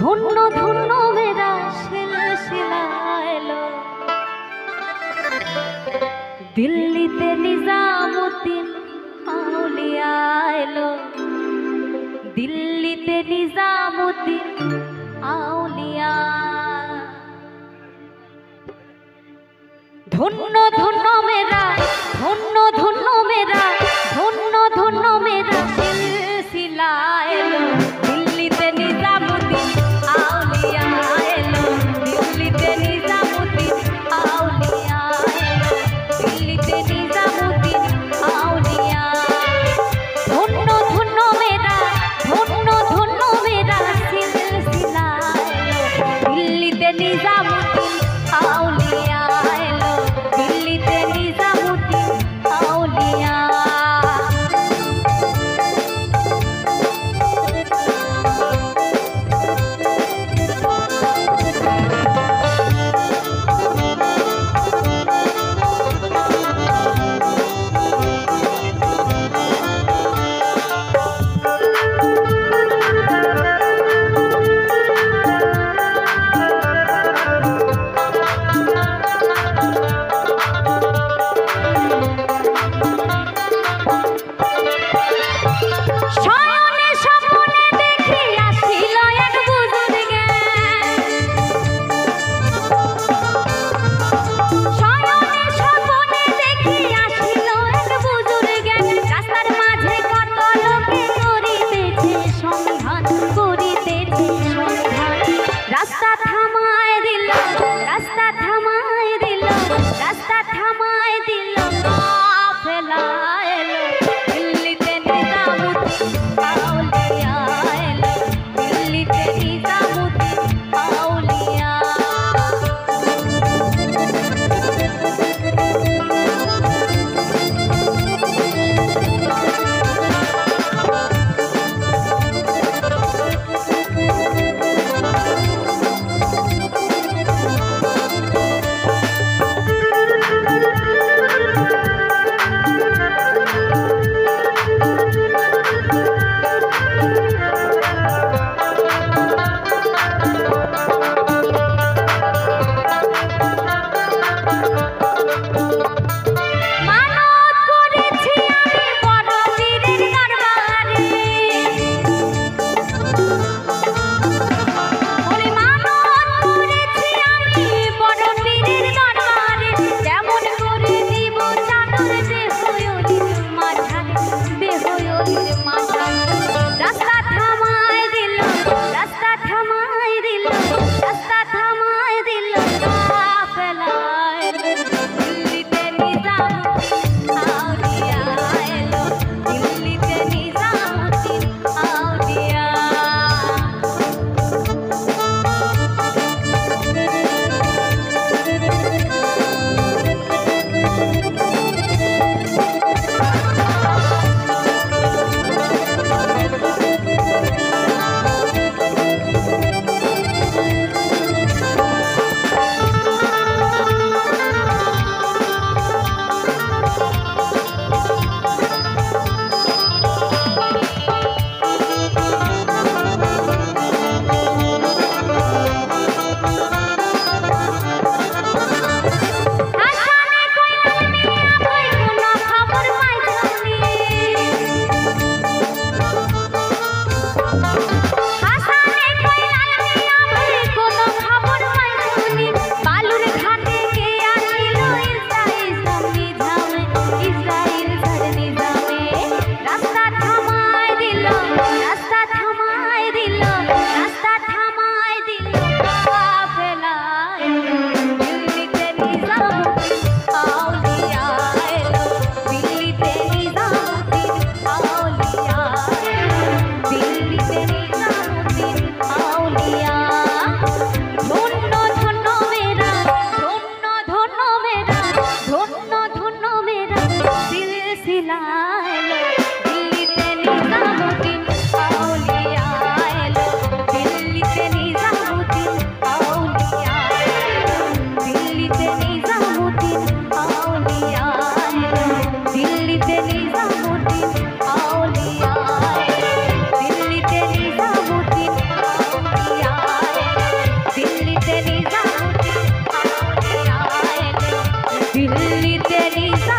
ধন্য ধন্য মেরা সিলসিলা এলো, দিল্লিতে নিজামুদ্দিন আউলিয়া এলো, দিল্লিতে নিজামুদ্দিন আউলিয়া। ধন্য ধন্য মেরা, ধন্য ধন্য মেরা, ধন্য ধন্য মেরা সিলসিলা এলো, দিল্লিতে নিজামুদ্দিন আউলিয়া এলো, দিল্লিতে নিজামুদ্দিন আউলিয়া এলো, দিল্লিতে নিজামুদ্দিন আউলিয়া। ধন্য ধন্য মেরা, ধন্য ধন্য মেরা সিলসিলা এলো, দিল্লিতে নিজামুদ্দিন আউলিয়া এলো, দিল্লিতে নিজামুদ্দিন আউলিয়া। রাস্তা থামায় দিল, রাস্তা থামায় দিল, রাস্তা থামায় দিল, কাফেলা এলো, দিল্লিতে নিজামুদ্দিন আউলিয়া এলো, দিল্লিতে নিজামুদ্দিন আউলিয়া। নিজাম